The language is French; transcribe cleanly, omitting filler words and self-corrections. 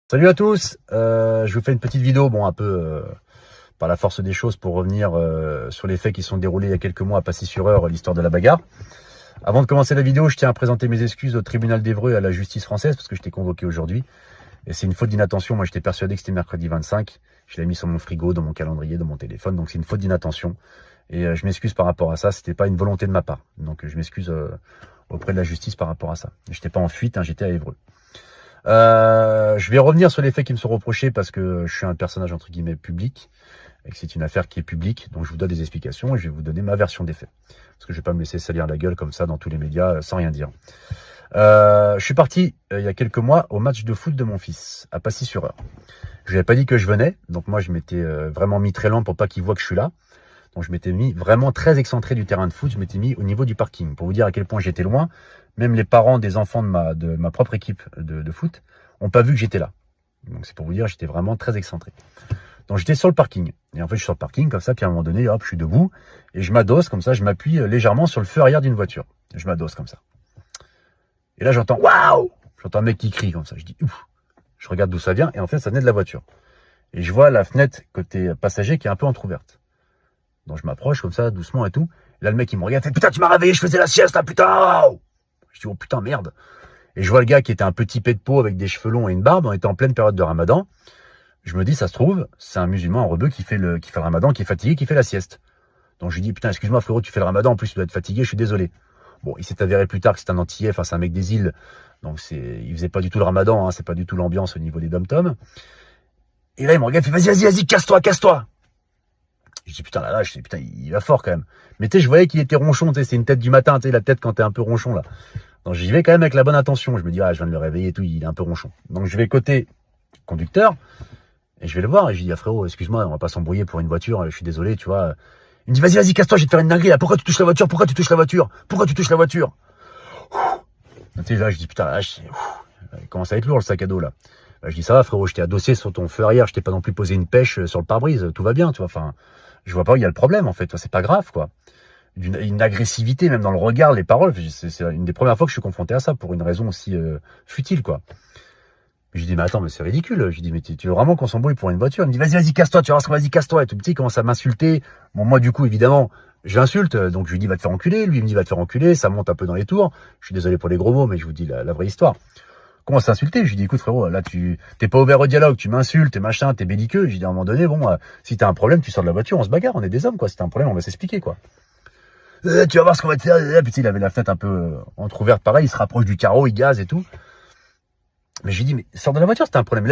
Salut à tous, je vous fais une petite vidéo, un peu par la force des choses pour revenir sur les faits qui sont déroulés il y a quelques mois à Passy-sur-Eure, l'histoire de la bagarre. Avant de commencer la vidéo, je tiens à présenter mes excuses au tribunal d'Évreux et à la justice française parce que je t'ai convoqué aujourd'hui. Et c'est une faute d'inattention, moi j'étais persuadé que c'était mercredi 25, je l'ai mis sur mon frigo, dans mon calendrier, dans mon téléphone, donc c'est une faute d'inattention. Et je m'excuse par rapport à ça, c'était pas une volonté de ma part. Donc je m'excuse auprès de la justice par rapport à ça. J'étais pas en fuite, j'étais à Évreux. Je vais revenir sur les faits qui me sont reprochés parce que je suis un personnage entre guillemets public et que c'est une affaire qui est publique, donc je vous donne des explications et je vais vous donner ma version des faits parce que je vais pas me laisser salir la gueule comme ça dans tous les médias sans rien dire. Je suis parti il y a quelques mois au match de foot de mon fils à Passy-sur-Eure. Je lui avais pas dit que je venais, donc moi je m'étais vraiment mis très lent pour pas qu'il voit que je suis là. Donc je m'étais mis vraiment très excentré du terrain de foot, je m'étais mis au niveau du parking pour vous dire à quel point j'étais loin. Même les parents des enfants de ma propre équipe de foot n'ont pas vu que j'étais là. Donc c'est pour vous dire, j'étais vraiment très excentré. Donc j'étais sur le parking. Et en fait, je suis sur le parking comme ça, puis à un moment donné, hop, je suis debout et je m'adosse comme ça, je m'appuie légèrement sur le feu arrière d'une voiture. Je m'adosse comme ça. Et là, j'entends waouh! J'entends un mec qui crie comme ça. Je dis ouf! Je regarde d'où ça vient et en fait, ça venait de la voiture. Et je vois la fenêtre côté passager qui est un peu entrouverte. Donc je m'approche comme ça, doucement et tout. Et là, le mec, il me regarde, il fait putain, tu m'as réveillé, je faisais la sieste là, putain! Je dis oh putain, merde! Et je vois le gars qui était un petit pet de peau avec des cheveux longs et une barbe. On était en pleine période de ramadan. Je me dis, ça se trouve, c'est un musulman, un rebeu qui fait le ramadan, qui est fatigué, qui fait la sieste. Donc je lui dis, putain, excuse-moi frérot, tu fais le ramadan, en plus tu dois être fatigué, je suis désolé. Bon, il s'est avéré plus tard que c'est un Antillais, enfin c'est un mec des îles. Donc il faisait pas du tout le ramadan, c'est pas du tout l'ambiance au niveau des dom-toms. Et là, il me regarde, il fait, vas-y, casse-toi, casse-toi. Je dis, putain, là, putain, il va fort quand même. Mais tu sais, je voyais qu'il était ronchon, tu sais, c'est une tête du matin, tu sais, la tête quand t'es un peu ronchon là. Donc j'y vais quand même avec la bonne intention. Je me dis, je viens de le réveiller et tout, il est un peu ronchon. Donc je vais côté conducteur et je vais le voir et je dis, frérot, excuse-moi, on va pas s'embrouiller pour une voiture, je suis désolé, tu vois. Il me dit, vas-y, casse-toi, je vais te faire une dinguerie là. Pourquoi tu touches la voiture? Pourquoi tu touches la voiture? Pourquoi tu touches la voiture? Tu sais, là, je dis, putain, là, il commence à être lourd le sac à dos là. Je dis, ça va, frérot, je t'ai adossé sur ton feu arrière, je t'ai pas non plus posé une pêche sur le pare-brise, tout va bien, tu vois. Enfin, je vois pas où il y a le problème en fait, c'est pas grave quoi. Une agressivité même dans le regard, les paroles, c'est une des premières fois que je suis confronté à ça pour une raison aussi futile quoi. Je dis mais attends, mais c'est ridicule. Je dis mais tu veux vraiment qu'on s'embrouille pour une voiture? Il me dit vas-y casse-toi, tu vas voir, vas-y casse-toi. Et tout petit il commence à m'insulter. Bon moi du coup évidemment j'insulte, donc je lui dis va te faire enculer. Lui il me dit va te faire enculer, ça monte un peu dans les tours. Je suis désolé pour les gros mots, mais je vous dis la vraie histoire. Commence à insulter, je lui dis écoute frérot, là tu t'es pas ouvert au dialogue, tu m'insultes, t'es machin, t'es belliqueux. Je lui dis à un moment donné si t'as un problème tu sors de la voiture, on se bagarre, on est des hommes quoi. Si t'as un problème on va s'expliquer quoi. Tu vas voir ce qu'on va te faire. Puis il avait la fenêtre un peu entrouverte, pareil, il se rapproche du carreau, il gaze et tout. Mais je lui dis, mais sors de la voiture, c'était un problème.